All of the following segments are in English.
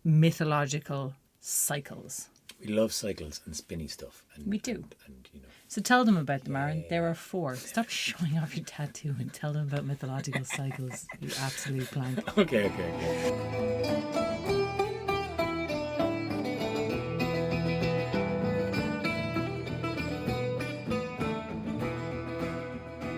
mythological cycles. We love cycles and spinny stuff. And, We do. And So tell them about them, Aron. There are 4. Stop showing off your tattoo and tell them about mythological cycles, you absolute plank. Okay.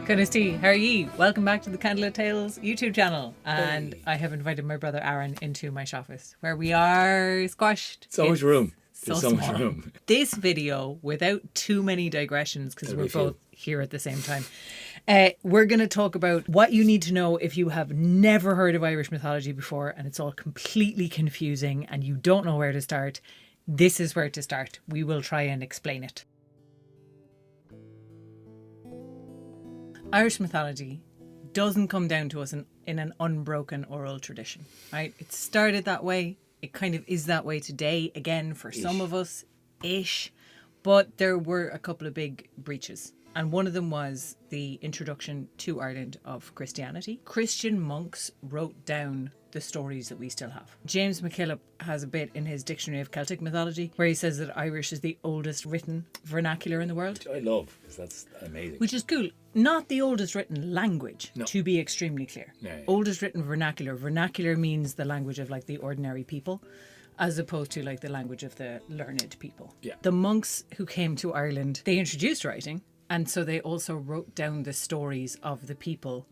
Conas T, how are ye? Welcome back to the Candlelittales YouTube channel. And Hey. I have invited my brother Aron into my office where we are squashed. So much room. There's so small. much room. This video, without too many digressions, because we're both here at the same time, we're going to talk about what you need to know if you have never heard of Irish mythology before and it's all completely confusing and you don't know where to start. This is where to start. We will try and explain it. Irish mythology doesn't come down to us in an unbroken oral tradition, right? It started that way. It kind of is that way today, again, for some of us, ish. But there were a couple of big breaches. And one of them was the introduction to Ireland of Christianity. Christian monks wrote down the stories that we still have. James McKillop has a bit in his Dictionary of Celtic Mythology where he says that Irish is the oldest written vernacular in the world. Which I love, because that's amazing. Which is cool. Not the oldest written language, No. to be extremely clear. Yeah. Oldest written vernacular. Vernacular means the language of like the ordinary people, as opposed to like the language of the learned people. Yeah. The monks who came to Ireland, they introduced writing, and so they also wrote down the stories of the people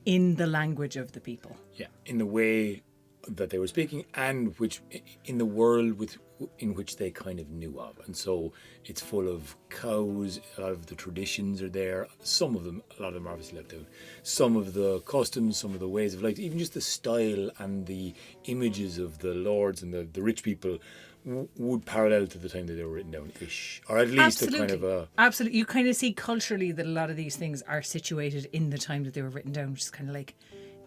in the language of the people. Yeah, in the way that they were speaking and which in the world in which they kind of knew of. And so it's full of cows. A lot of the traditions are there. Some of them, a lot of them are obviously left out. Some of the customs, some of the ways of life, even just the style and the images of the lords and the rich people would parallel to the time that they were written down-ish. Or at least Absolutely. a kind of a... Absolutely. You kind of see culturally that a lot of these things are situated in the time that they were written down, which is kind of like,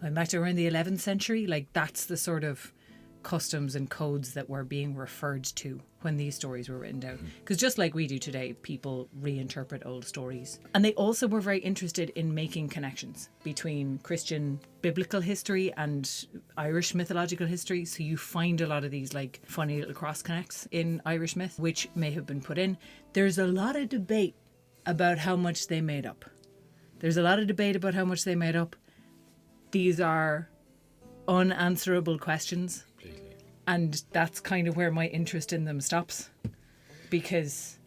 going back to around the 11th century, like that's the sort of customs and codes that were being referred to when these stories were written down. Because just like we do today, people reinterpret old stories. And they also were very interested in making connections between Christian biblical history and Irish mythological history. So you find a lot of these like funny little cross connects in Irish myth, which may have been put in. There's a lot of debate about how much they made up. These are unanswerable questions. And that's kind of where my interest in them stops. Because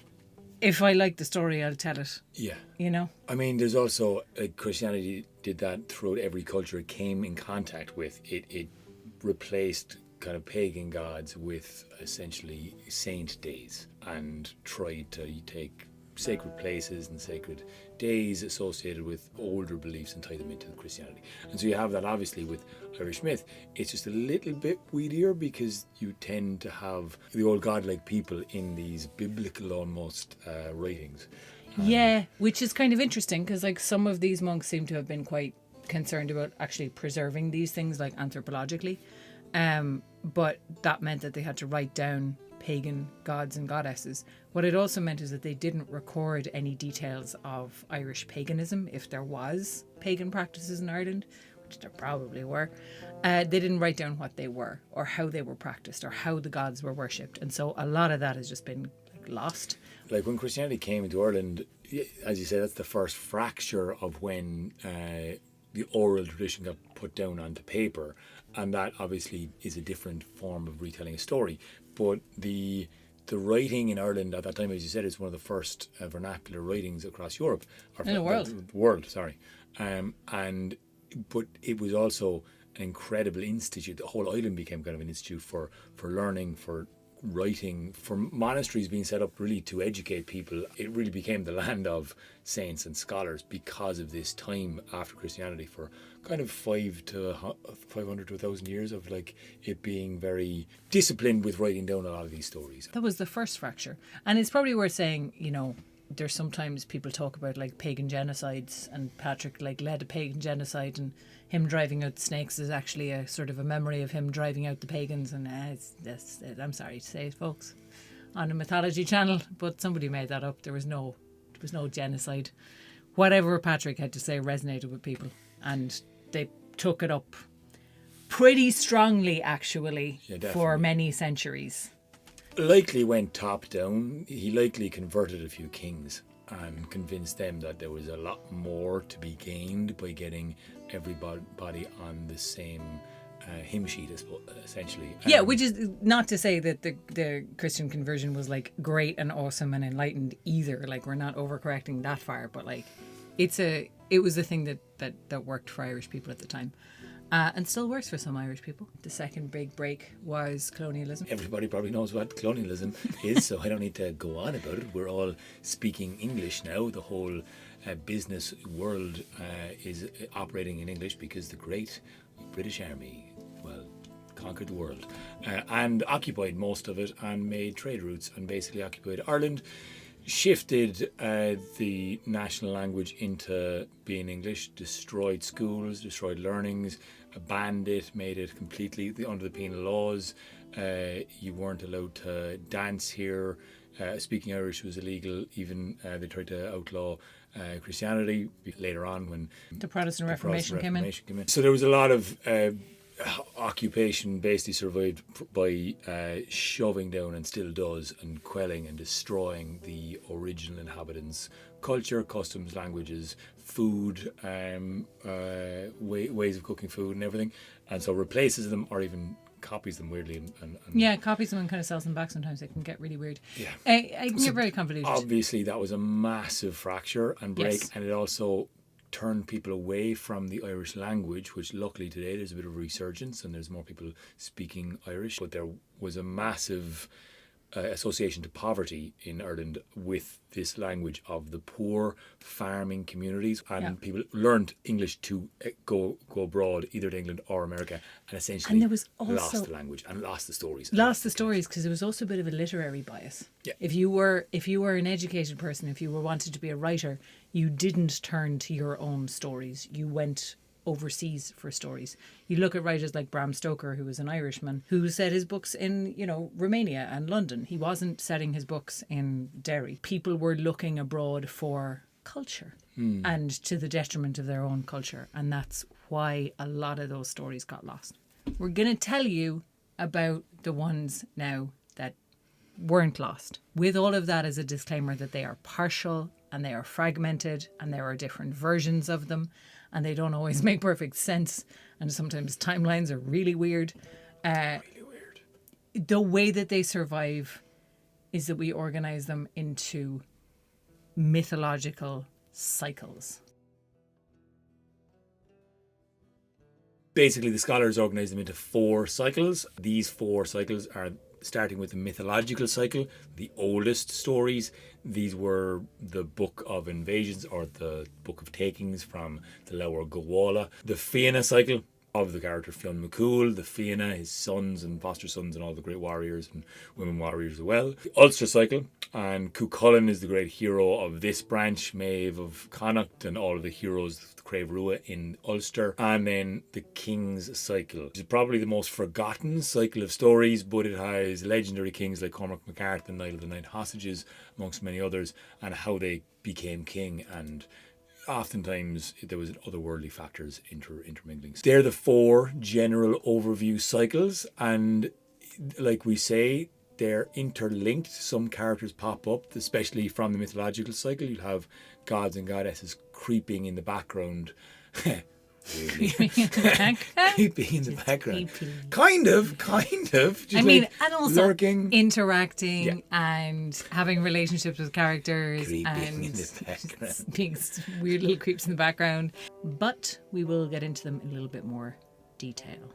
if I like the story, I'll tell it. Yeah. You know? I mean, there's also, Christianity did that throughout every culture it came in contact with. It replaced kind of pagan gods with essentially saint days and tried to take sacred places and sacred days associated with older beliefs and tie them into Christianity. And so you have that obviously with Irish myth. It's just a little bit weedier because you tend to have the old godlike people in these biblical almost writings. Yeah, which is kind of interesting because like some of these monks seem to have been quite concerned about actually preserving these things like anthropologically. But that meant that they had to write down pagan gods and goddesses. What it also meant is that they didn't record any details of Irish paganism, if there was pagan practices in Ireland, which there probably were. They didn't write down what they were or how they were practiced or how the gods were worshipped. And so a lot of that has just been like lost. Like when Christianity came into Ireland, as you say, that's the first fracture of when the oral tradition got put down onto paper. And that obviously is a different form of retelling a story. But the writing in Ireland at that time, as you said, is one of the first vernacular writings across Europe. In the world. The world, sorry. But it was also an incredible institute. The whole island became kind of an institute for learning, for writing, for monasteries being set up really to educate people. It really became the land of saints and scholars because of this time after Christianity for kind of 500 to 1,000 years of like it being very disciplined with writing down a lot of these stories. That was the first fracture. And it's probably worth saying, you know, there's sometimes people talk about like pagan genocides and Patrick like led a pagan genocide and him driving out the snakes is actually a sort of a memory of him driving out the pagans. And I'm sorry to say it, folks, on a mythology channel, but somebody made that up. There was no genocide. Whatever Patrick had to say resonated with people and they took it up pretty strongly, actually, Yeah, for definitely. many centuries. Likely went top down. He likely converted a few kings and convinced them that there was a lot more to be gained by getting everybody on the same hymn sheet, essentially. Yeah, which is not to say that the Christian conversion was like great and awesome and enlightened either. Like, we're not overcorrecting that far, but like it was a thing that worked for Irish people at the time. And still works for some Irish people. The second big break was colonialism. Everybody probably knows what colonialism is, so I don't need to go on about it. We're all speaking English now. The whole business world is operating in English because the great British Army, well, conquered the world and occupied most of it and made trade routes and basically occupied Ireland. Shifted the national language into being English, destroyed schools, destroyed learnings, banned it, made it completely under the penal laws. You weren't allowed to dance here. Speaking Irish was illegal. Even they tried to outlaw Christianity later on when The Protestant Reformation came in. So there was a lot of occupation basically survived by shoving down, and still does, and quelling and destroying the original inhabitants' culture, customs, languages, food, ways of cooking food and everything, and so replaces them or even copies them weirdly. And Yeah, copies them and kind of sells them back sometimes. It can get really weird. Yeah. I can get very convoluted. Obviously that was a massive fracture and break. Yes. And it also turned people away from the Irish language, which luckily today there's a bit of resurgence and there's more people speaking Irish, but there was a massive association to poverty in Ireland with this language of the poor farming communities, and people learned English to go abroad, either to England or America, and essentially And there was also lost the language and lost the stories. Because there was also a bit of a literary bias. Yeah. If you were an educated person, if you were wanted to be a writer, you didn't turn to your own stories. You went overseas for stories. You look at writers like Bram Stoker, who was an Irishman, who set his books in, Romania and London. He wasn't setting his books in Derry. People were looking abroad for culture and to the detriment of their own culture. And that's why a lot of those stories got lost. We're going to tell you about the ones now that weren't lost. With all of that as a disclaimer that they are partial and they are fragmented and there are different versions of them and they don't always make perfect sense and sometimes timelines are really weird. The way that they survive is that we organise them into mythological cycles. Basically, the scholars organise them into 4 cycles. These 4 cycles are starting with the mythological cycle, the oldest stories. These were the Book of Invasions or the Book of Takings from the Lower Gowalla. The Fianna cycle of the character Fionn McCool, the Fianna, his sons and foster sons and all the great warriors and women warriors as well. The Ulster cycle, and Cuchulainn is the great hero of this branch, Maeve of Connacht and all of the heroes, the Crave Rua in Ulster. And then the King's cycle, which is probably the most forgotten cycle of stories, but it has legendary kings like Cormac MacArt and Niall of the Nine Hostages, amongst many others, and how they became king, and oftentimes there was otherworldly factors intermingling. They're the 4 general overview cycles, and like we say, they're interlinked. Some characters pop up, especially from the mythological cycle. You'll have gods and goddesses creeping in the background. Creeping in the background. Kind of. Just and also lurking, interacting and having relationships with characters creeping and in the background. being weird little creeps in the background. But we will get into them in a little bit more detail.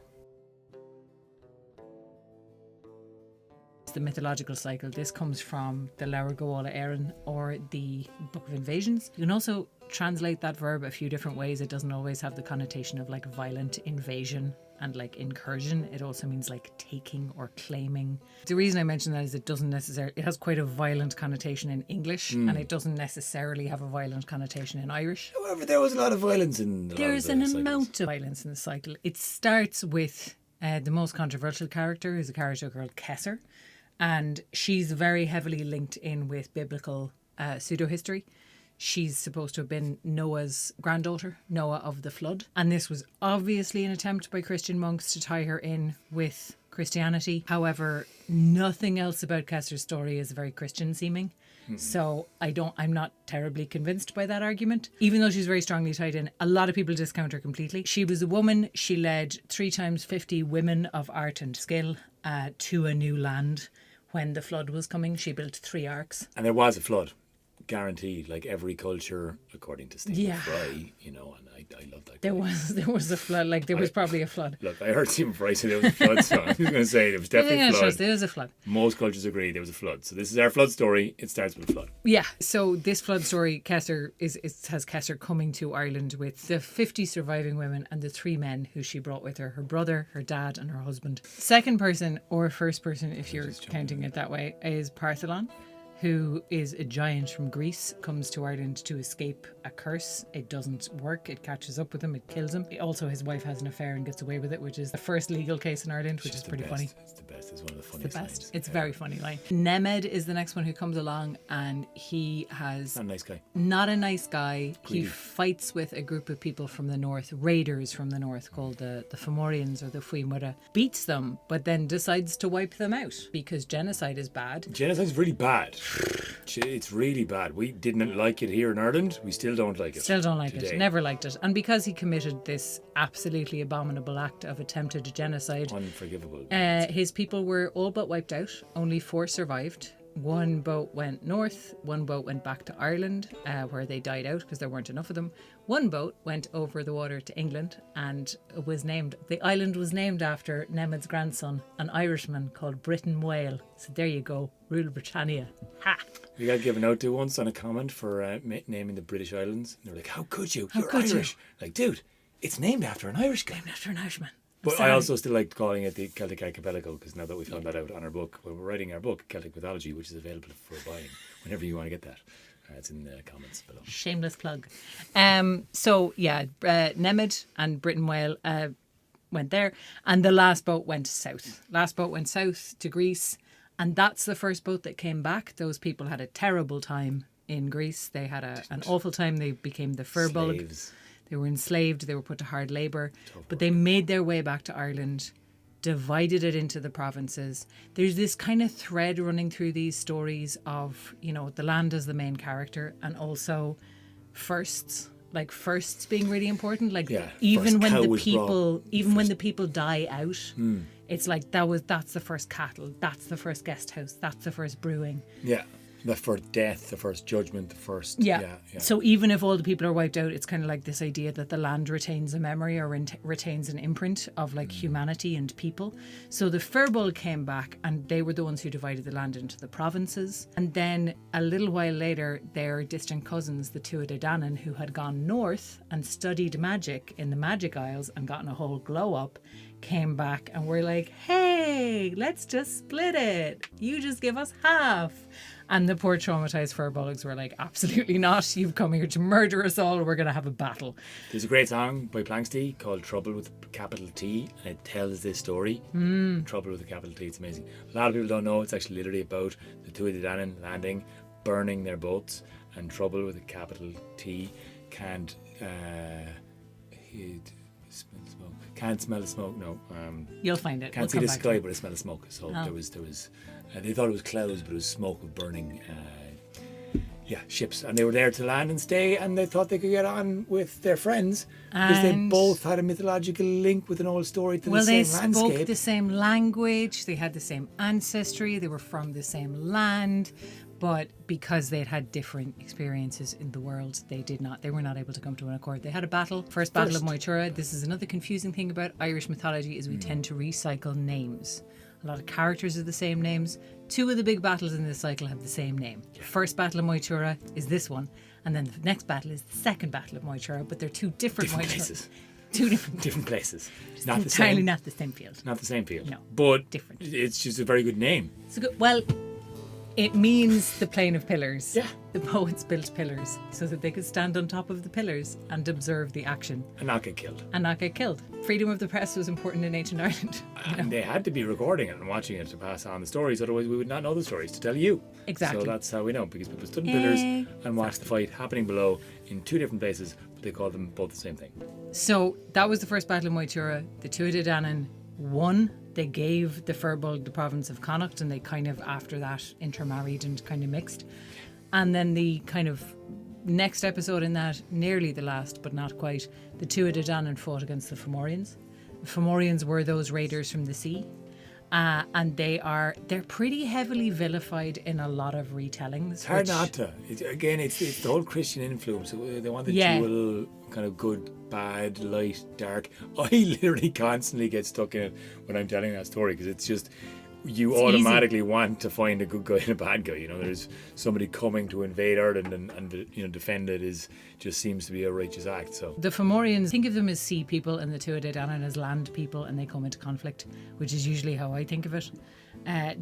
The mythological cycle. This comes from the Lower Gowalla Aron or the Book of Invasions. You can also translate that verb a few different ways. It doesn't always have the connotation of like violent invasion and like incursion. It also means like taking or claiming. The reason I mention that is it has quite a violent connotation in English and it doesn't necessarily have a violent connotation in Irish. However, there was a lot of violence in the There's an amount of violence in the cycle. It starts with the most controversial character is a character called Kesser. And she's very heavily linked in with biblical pseudo-history. She's supposed to have been Noah's granddaughter, Noah of the flood. And this was obviously an attempt by Christian monks to tie her in with Christianity. However, nothing else about Kester's story is very Christian seeming. So I'm not terribly convinced by that argument. Even though she's very strongly tied in, a lot of people discount her completely. She was a woman. She led 3 times 50 women of art and skill to a new land. When the flood was coming, she built 3 arks. And there was a flood. Guaranteed, like every culture, according to Stephen Fry, you know, and I love that. There was a flood, like there was probably a flood. Look, I heard Stephen Fry say there was a flood, so I'm just going to say there was definitely a flood. There was a flood. Most cultures agree there was a flood. So this is our flood story. It starts with a flood. Yeah, so this flood story, Kester has Kester coming to Ireland with the 50 surviving women and the 3 men who she brought with her brother, her dad, and her husband. Second person, or first person if you're counting it that way, is Partholon, who is a giant from Greece, comes to Ireland to escape a curse. It doesn't work. It catches up with him. It kills him. Also, his wife has an affair and gets away with it, which is the first legal case in Ireland, which is pretty funny. It's the best. It's one of the funniest lines. It's a very funny line. Nemed is the next one who comes along, and he has... Not a nice guy. Not a nice guy. Greedy. He fights with a group of people from the north, raiders from the north, called the Fomorians or the Fuimura. Beats them, but then decides to wipe them out because genocide is bad. Genocide's really bad. It's really bad. We didn't like it here in Ireland. We still don't like it. Still don't like today. it. Never liked it. And because he committed this absolutely abominable act of attempted genocide, unforgivable. His people were all but wiped out. Only 4 survived. 1 boat went north, 1 boat went back to Ireland, where they died out because there weren't enough of them. 1 boat went over the water to England and the island was named after Nemed's grandson, an Irishman called Britain Whale. So there you go, Rule Britannia. Ha! We got given out to once on a comment for naming the British islands. And they were like, how could you? You're could Irish. Like, dude, it's named after an Irish guy. Named after an Irishman. But I also still like calling it the Celtic Archipelago because now that we found that out on our book, when we're writing our book, Celtic Mythology, which is available for buying whenever you want to get that. It's in the comments below. Shameless plug. Nemed and Britain Whale went there, and the last boat went south. Last boat went south to Greece, and that's the first boat that came back. Those people had a terrible time in Greece. They had an awful time. They became the Firbolg. Slaves. They were enslaved, they were put to hard labour, but they made their way back to Ireland, divided it into the provinces. There's this kind of thread running through these stories of, you know, the land as the main character and also firsts. Like firsts being really important. Like even when the people die out, it's like that's the first cattle, that's the first guest house, that's the first brewing. Yeah. The first death, the first judgment, the first... Yeah. So even if all the people are wiped out, it's kind of like this idea that the land retains a memory or retains an imprint of like humanity and people. So the Firbolg came back and they were the ones who divided the land into the provinces. And then a little while later, their distant cousins, the Tuatha Dé Danann, who had gone north and studied magic in the Magic Isles and gotten a whole glow up, came back and were like, hey, let's just split it. You just give us half. And the poor traumatized Firbolgs were like, absolutely not. You've come here to murder us all. We're going to have a battle. There's a great song by Planxty called Trouble with a capital T, and it tells this story. Trouble with a capital T. It's amazing. A lot of people don't know. It's actually literally about the Tuatha Dé Danann landing, burning their boats, and Trouble with a capital T can't smell the smoke. No, you'll find it. Can't see the sky, but I smell the smoke. So there was. They thought it was clouds, but it was smoke of burning. Ships, and they were there to land and stay, and they thought they could get on with their friends because they both had a mythological link with an old story to the same landscape. Well, they spoke the same language, they had the same ancestry, they were from the same land, but because they'd had different experiences in the world, they were not able to come to an accord. They had a battle, first battle of Moytura. This is another confusing thing about Irish mythology is we tend to recycle names. A lot of characters are the same names. 2 of the big battles in this cycle have the same name. The first battle of Moytura is this one, and then the next battle is the second battle of Moytura, but they're 2 different places. 2 different places. Not the same. Entirely not the same field. Not the same field. No. But different. It's just a very good name. It's a good. Well, It means the plane of pillars. Yeah. The poets built pillars so that they could stand on top of the pillars and observe the action. And not get killed. And not get killed. Freedom of the press was important in ancient Ireland. And they had to be recording it and watching it to pass on the stories, otherwise we would not know the stories to tell you. Exactly. So that's how we know, because people stood in pillars and watched the fight happening below in two different places, but they called them both the same thing. So that was the first battle in Moytura. The Tuatha Dé Danann won. They gave the Firbolg the province of Connacht, and they kind of, after that, intermarried and kind of mixed. And then the kind of next episode in that, nearly the last, but not quite, the Tuatha Dé Danann fought against the Fomorians. The Fomorians were those raiders from the sea. And they're pretty heavily vilified in a lot of retellings. It's hard not to. It's the whole Christian influence. They want the dual kind of good, bad, light, dark. I literally constantly get stuck in it when I'm telling that story, because it's just, you automatically want to find a good guy and a bad guy. You know, there's somebody coming to invade Ireland and defend it just seems to be a righteous act. So the Fomorians, think of them as sea people and the Tuatha Dé Danann as land people, and they come into conflict, which is usually how I think of it.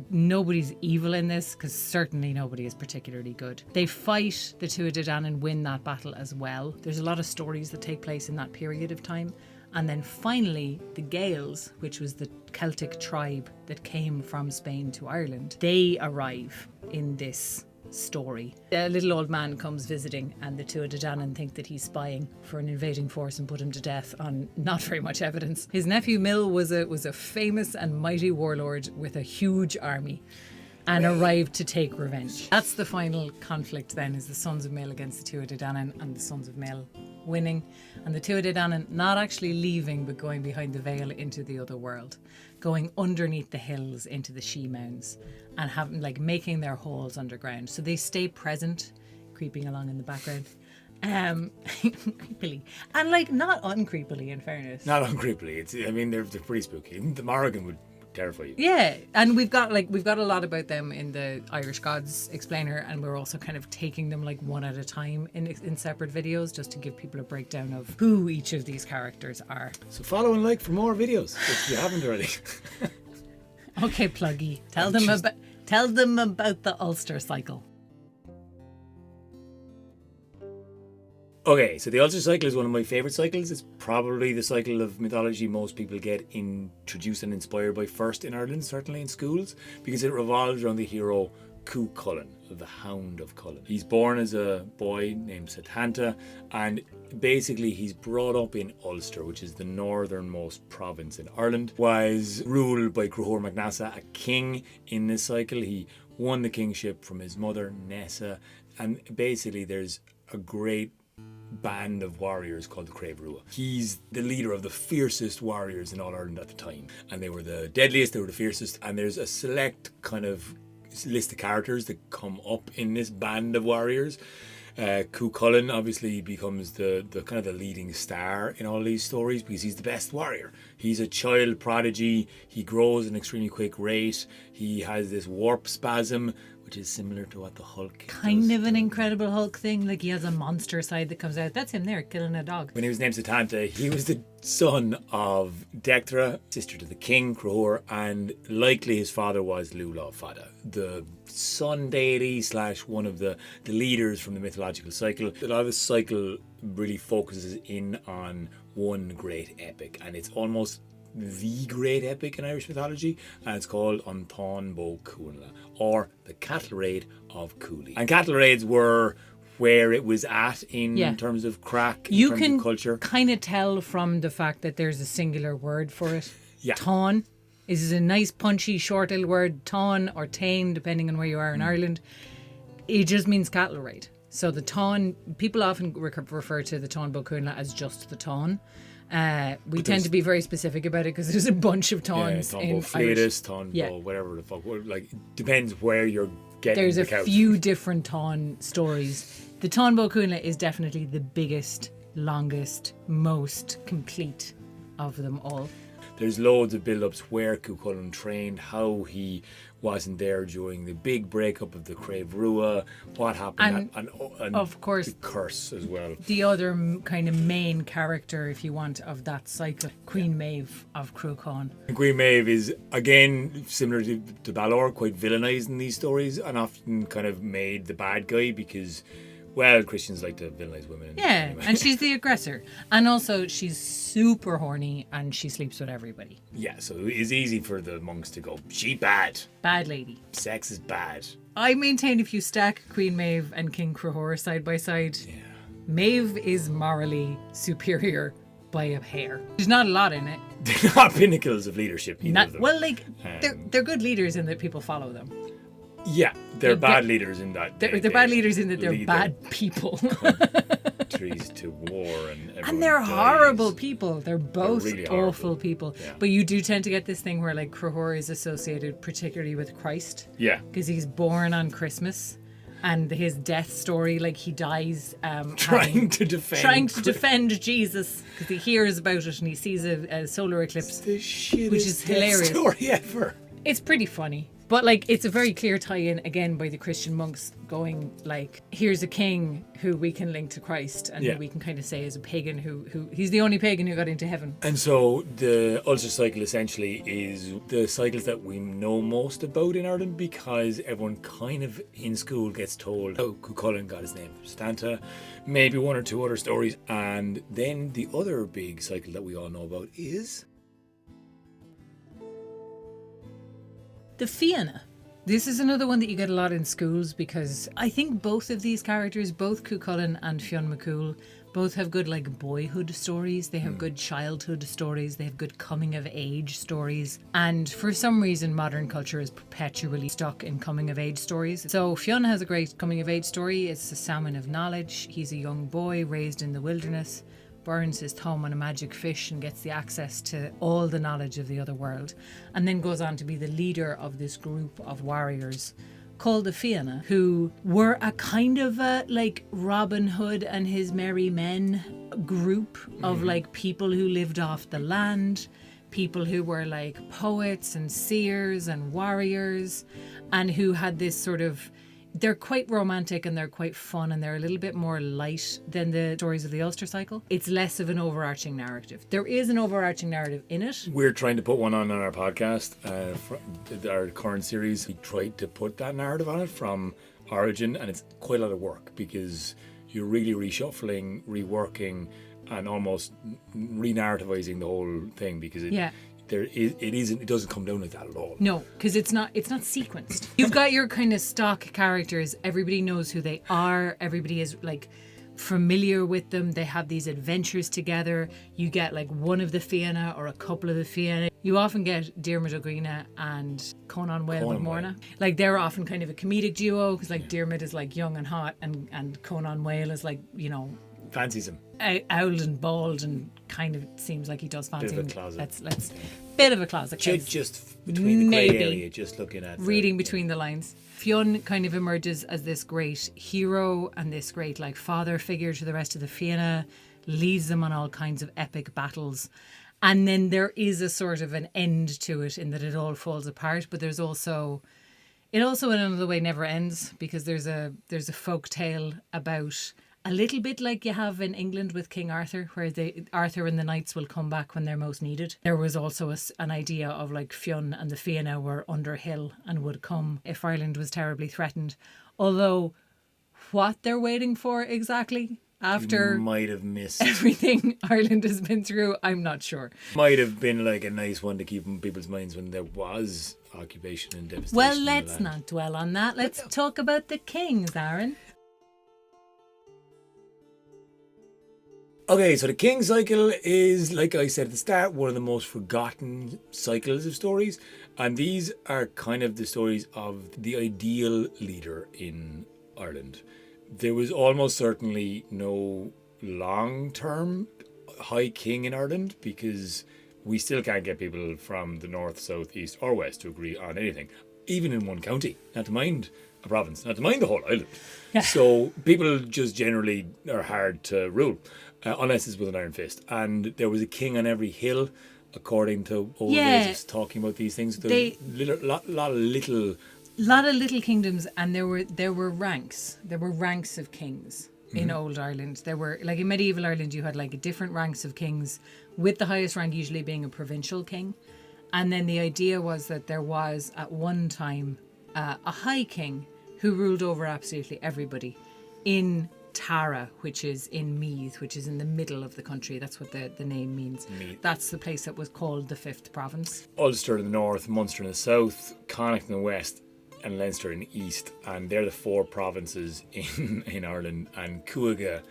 Nobody's evil in this, because certainly nobody is particularly good. They fight the Tuatha Dé Danann and win that battle as well. There's a lot of stories that take place in that period of time. And then finally, the Gaels, which was the Celtic tribe that came from Spain to Ireland, they arrive in this story. A little old man comes visiting, and the Tuatha Dé Danann think that he's spying for an invading force and put him to death on not very much evidence. His nephew Mill was a famous and mighty warlord with a huge army, and arrived to take revenge. That's the final conflict then, is the sons of Mill against the Tuatha Dé Danann, and the sons of Mill winning, and the Tuatha Dé Danann not actually leaving but going behind the veil into the other world, going underneath the hills into the she mounds, and having making their holes underground. So they stay present, creeping along in the background. Creepily. And not uncreepily, in fairness. not uncreepily. They're pretty spooky. Even the Morrigan would terrify you. Yeah, and we've got a lot about them in the Irish Gods Explainer, and we're also kind of taking them one at a time in separate videos, just to give people a breakdown of who each of these characters are. So follow and like for more videos if you haven't already. Okay, Pluggy, tell them about the Ulster cycle. Okay, so the Ulster cycle is one of my favourite cycles. It's probably the cycle of mythology most people get introduced and inspired by first in Ireland, certainly in schools, because it revolves around the hero Cú Chulainn, the Hound of Cullen. He's born as a boy named Setanta, and basically he's brought up in Ulster, which is the northernmost province in Ireland, was ruled by Cruthor Magnassa, a king in this cycle. He won the kingship from his mother, Nessa, and basically there's a great band of warriors called the Crave Rua. He's the leader of the fiercest warriors in all Ireland at the time, and they were the deadliest, they were the fiercest, and there's a select kind of list of characters that come up in this band of warriors. Cú Chulainn obviously becomes the kind of the leading star in all these stories because he's the best warrior. He's a child prodigy, he grows at an extremely quick rate, he has this warp spasm, which is similar to what the Hulk Kind does. of an Incredible Hulk thing, he has a monster side that comes out. That's him there, killing a dog. When he was named Setanta, he was the son of Dectra, sister to the king, Cruthor, and likely his father was Lula Fada, the sun deity / one of the leaders from the mythological cycle. A lot of the cycle really focuses in on one great epic, and it's almost the great epic in Irish mythology, and it's called An Táin Bó Cúailnge, or the cattle raid of Cooley. And cattle raids were where it was at in terms of crack, in terms of culture. You can kind of tell from the fact that there's a singular word for it. Yeah. Táin is a nice punchy short little word. Táin or Tain, depending on where you are in Ireland. It just means cattle raid. So the Táin, people often refer to the Táin Bó Cúailnge as just the Táin. We tend to be very specific about it because there's a bunch of Táins in Irish. Táin Bó, whatever the fuck. Depends where you're getting There's the a couch. few different Táin stories. The Táin Bó Cúailnge is definitely the biggest, longest, most complete of them all. there's loads of build-ups where Cuchulainn trained, how he wasn't there during the big breakup of the Crave Rua, what happened, and of course the curse as well. the other kind of main character, if you want, of that cycle, Queen Maeve of Cruachan. Queen Maeve is, again, similar to Balor, quite villainized in these stories and often kind of made the bad guy because, well, Christians like to villainize women. Yeah, anyway. and she's the aggressor. And also, she's super horny and she sleeps with everybody. Yeah, so it's easy for the monks to go, she bad. Bad lady. Sex is bad. I maintain if you stack Queen Maeve and King Cruhor side by side, Maeve is morally superior by a hair. There's not a lot in it. They're not pinnacles of leadership, either of them. Well, like, they're good leaders in that people follow them. Yeah, they're bad leaders in that. They're bad leaders in that they're bad people. Countries to war and they're horrible people. They're both really awful horrible. people. Yeah. But you do tend to get this thing where like Cruhor is associated particularly with Christ. Yeah. Because he's born on Christmas. And his death story, like he dies Trying to defend Jesus, because he hears about it and he sees a solar eclipse, the shittest which is hilarious. story ever. It's pretty funny. But like it's a very clear tie-in again by the Christian monks going like, here's a king who we can link to Christ and who we can kind of say is a pagan who he's the only pagan who got into heaven. And so the Ulster cycle essentially is the cycles that we know most about in Ireland because everyone kind of in school gets told how Cuchulainn got his name from Stanta, maybe one or two other stories. And then the other big cycle that we all know about is The Fianna. This is another one that you get a lot in schools because I think both of these characters, both Cuchulainn and Fionn McCool, both have good like boyhood stories. They have good childhood stories. They have good coming of age stories. And for some reason, modern culture is perpetually stuck in coming of age stories. So Fionn has a great coming of age story. It's a salmon of knowledge. He's a young boy raised in the wilderness, burns his thumb on a magic fish and gets the access to all the knowledge of the other world, and then goes on to be the leader of this group of warriors called the Fianna, who were a kind of a like Robin Hood and his merry men group of like people who lived off the land, people who were like poets and seers and warriors, and who had this sort of, they're quite romantic and they're quite fun and they're a little bit more light than the stories of the Ulster cycle. It's less of an overarching narrative. There is an overarching narrative in it. We're trying to put one on our podcast, our current series. We tried to put that narrative on it from origin, and it's quite a lot of work because you're really reshuffling, reworking, and almost re-narrativizing the whole thing because it doesn't come down like that at all. No, because it's not sequenced. You've got your kind of stock characters. Everybody knows who they are. Everybody is like familiar with them. They have these adventures together. You get like one of the Fianna or a couple of the Fianna. You often get Diarmuid O'Grina and Conan Whale of Morna. Like they're often kind of a comedic duo because like Diarmuid is like young and hot and Conan Whale is like, you know, fancies him. Old and bald and kind of seems like he does fancy him. Bit of a closet. Let's bit of a closet case. Just between the grey area, just looking at reading between the lines. Fionn kind of emerges as this great hero and this great like father figure to the rest of the Fianna, leads them on all kinds of epic battles. And then there is a sort of an end to it in that it all falls apart, but it also in another way never ends because there's a folk tale about a little bit like you have in England with King Arthur, where Arthur and the knights will come back when they're most needed. There was also an idea of like Fionn and the Fianna were under hill and would come if Ireland was terribly threatened. Although what they're waiting for exactly after you might have missed everything Ireland has been through, I'm not sure. Might have been like a nice one to keep in people's minds when there was occupation and devastation. Well, let's not dwell on that. Let's talk about the kings, Aron. Okay, so the King cycle is, like I said at the start, one of the most forgotten cycles of stories. And these are kind of the stories of the ideal leader in Ireland. There was almost certainly no long-term high king in Ireland because we still can't get people from the north, south, east or west to agree on anything, even in one county, not to mind a province, not to mind the whole island. Yeah. So people just generally are hard to rule. Unless it's with an iron fist. And there was a king on every hill according to old Yeah. ways of talking about these things. They- There's lot of little. lot of little kingdoms, and there were ranks. There were ranks of kings in old Ireland. There were, like in medieval Ireland, you had like different ranks of kings, with the highest rank usually being a provincial king. And then the idea was that there was at one time a high king who ruled over absolutely everybody in Tara, which is in Meath, which is in the middle of the country. That's what the name means. Meath. That's the place that was called the Fifth Province. Ulster in the north, Munster in the south, Connacht in the west, and Leinster in the east, and they're the 4 provinces in Ireland. And Cuaga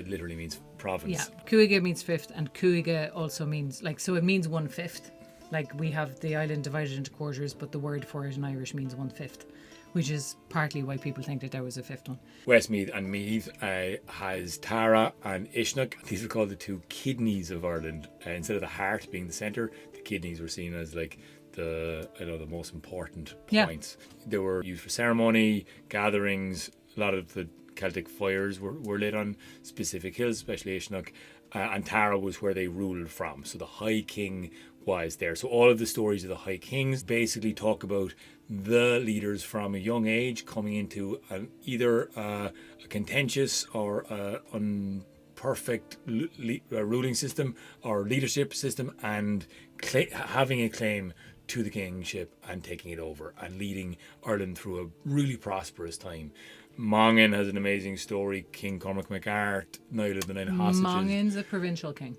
literally means province. Yeah, Cuaga means fifth, and Cuaga also means so it means 1/5. Like we have the island divided into quarters, but the word for it in Irish means 1/5, which is partly why people think that there was a fifth one. Westmeath and Meath has Tara and Ishnok. These are called the 2 kidneys of Ireland. Instead of the heart being the centre, the kidneys were seen as like the most important points. They were used for ceremony, gatherings. A lot of the Celtic fires were lit on specific hills, especially Ishnok. And Tara was where they ruled from. So the High King was there. So all of the stories of the High Kings basically talk about the leaders from a young age coming into either a contentious or unperfect ruling system or leadership system, and having a claim to the kingship and taking it over and leading Ireland through a really prosperous time. Mongan has an amazing story. King Cormac MacArt, Niall of the Nine Hostages. Mongan's a provincial king.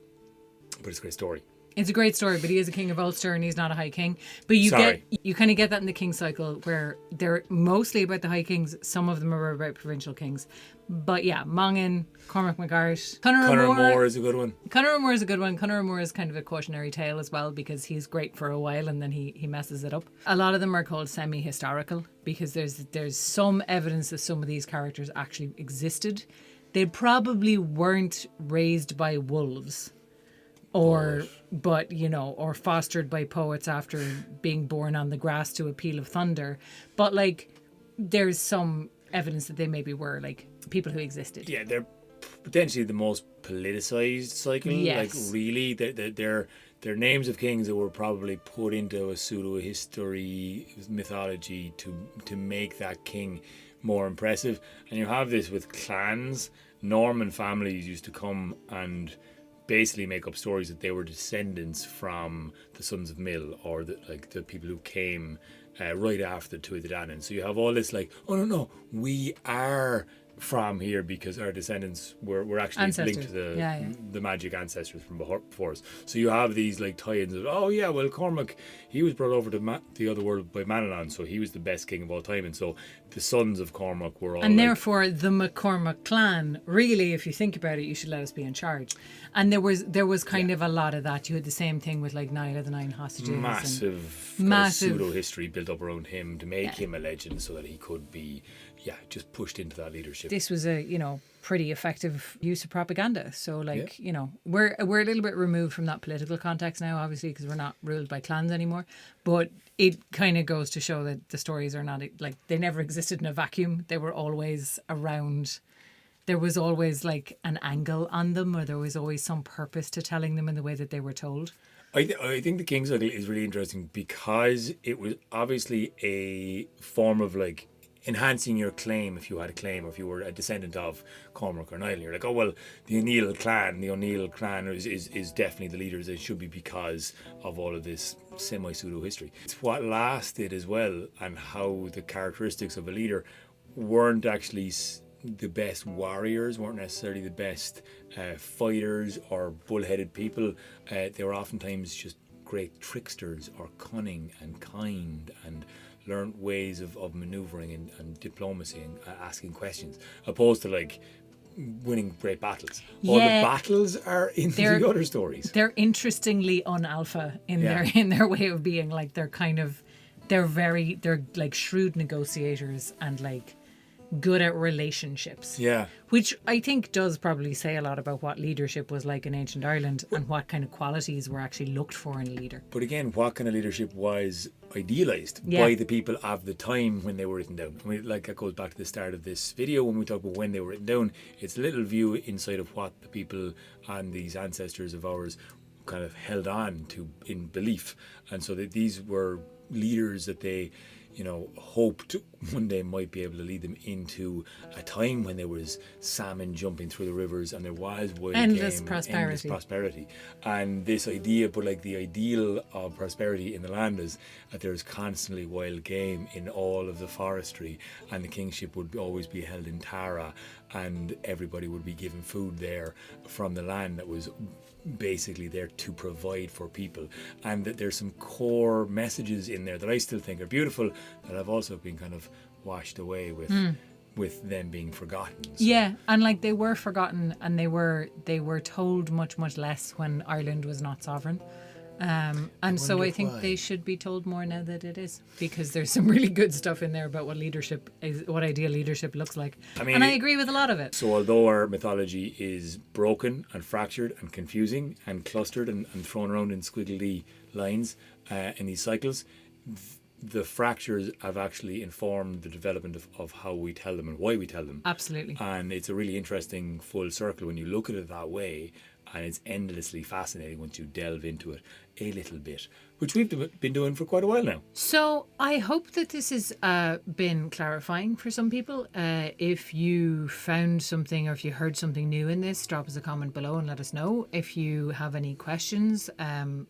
But it's a great story. It's a great story, but he is a king of Ulster and he's not a high king. But you kind of get that in the king cycle, where they're mostly about the high kings. Some of them are about provincial kings. But yeah, Mongan, Cormac MacArt, Conor O'More is a good one. Conor O'More is a good one. Conor O'More is kind of a cautionary tale as well, because he's great for a while and then he messes it up. A lot of them are called semi-historical because there's some evidence that some of these characters actually existed. They probably weren't raised by wolves. Or fostered by poets after being born on the grass to a peal of thunder. But there's some evidence that they maybe were people who existed. Yeah, they're potentially the most politicized cycle. Yes. Really, they're names of kings that were probably put into a pseudo history mythology to make that king more impressive. And you have this with clans. Norman families used to come and basically make up stories that they were descendants from the sons of Mill, or the people who came right after the Tuatha Dé Danann. So you have all this we are from here because our descendants were actually Ancestors. linked to the magic ancestors from before us. So you have these tie-ins of Cormac, he was brought over to the other world by Manannán, so he was the best king of all time, and so the sons of Cormac were all therefore the McCormac clan, really, if you think about it, you should let us be in charge. And there was kind of a lot of that. You had the same thing with Niall of the Nine Hostages. Massive pseudo history built up around him to make him a legend so that he could be just pushed into that leadership. This was a pretty effective use of propaganda. So we're a little bit removed from that political context now, obviously, because we're not ruled by clans anymore. But it kind of goes to show that the stories are not they never existed in a vacuum. They were always around. There was always an angle on them, or there was always some purpose to telling them in the way that they were told. I think the King cycle is really interesting because it was obviously a form of enhancing your claim if you had a claim, or if you were a descendant of Cormac or Niall. You're the O'Neill clan is definitely the leaders. It should be because of all of this semi-pseudo history. It's what lasted as well, and how the characteristics of a leader weren't actually the best warriors, weren't necessarily the best fighters or bullheaded people. They were oftentimes just great tricksters, or cunning and kind, and learned ways of maneuvering and diplomacy and asking questions, opposed to winning great battles. All the battles are in the other stories. They're interestingly un-alpha in their way of being. They're shrewd negotiators and good at relationships. Yeah. Which I think does probably say a lot about what leadership was like in ancient Ireland, and what kind of qualities were actually looked for in a leader. But again, what kind of leadership was idealised by the people of the time when they were written down? That goes back to the start of this video when we talk about when they were written down. It's a little view inside of what the people and these ancestors of ours kind of held on to in belief, and so that these were leaders that they, hoped one day might be able to lead them into a time when there was salmon jumping through the rivers and there was wild Endless game, prosperity. endless prosperity. And this idea, but like the ideal of prosperity in the land is that there's constantly wild game in all of the forestry, and the kingship would always be held in Tara, and everybody would be given food there from the land that was basically there to provide for people. And that there's some core messages in there that I still think are beautiful that have also been kind of washed away with them being forgotten. So. Yeah, and like they were forgotten, and they were told much less when Ireland was not sovereign. And so I think they should be told more now that it is, because there's some really good stuff in there about what ideal leadership looks like. And I agree with a lot of it. So although our mythology is broken and fractured and confusing and clustered and thrown around in squiggly lines in these cycles, the fractures have actually informed the development of how we tell them and why we tell them. Absolutely. And it's a really interesting full circle when you look at it that way, and it's endlessly fascinating once you delve into it a little bit, which we've been doing for quite a while now. So I hope that this has been clarifying for some people. If you found something or if you heard something new in this, drop us a comment below and let us know. If you have any questions,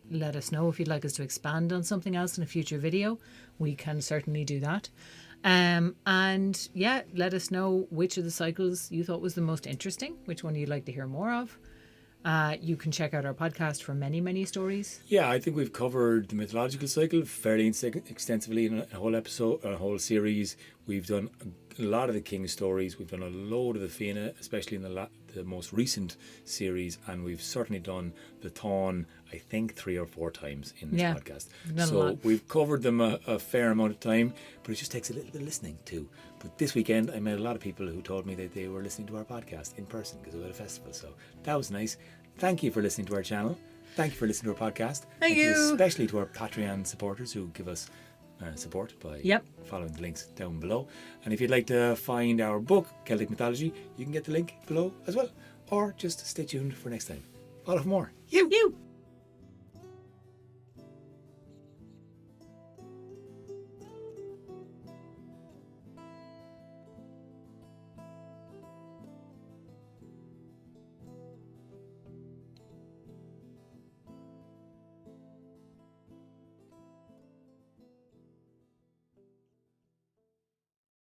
let us know. If you'd like us to expand on something else in a future video, we can certainly do that. And yeah, let us know which of the cycles you thought was the most interesting, which one you'd like to hear more of. You can check out our podcast for many stories. Yeah, I think we've covered the mythological cycle fairly extensively in a whole episode, a whole series. We've done a lot of the King's stories. We've done a load of the Fianna, especially in the most recent series, and we've certainly done the Taun, I think 3 or 4 times in this podcast. So we've covered them a fair amount of time, but it just takes a little bit of listening too. But this weekend I met a lot of people who told me that they were listening to our podcast in person because we had a festival, so that was nice. Thank you for listening to our channel. Thank you for listening to our podcast. Thank you. Especially to our Patreon supporters who give us support by following the links down below. And if you'd like to find our book, Celtic Mythology, you can get the link below as well. Or just stay tuned for next time. Follow for more. You!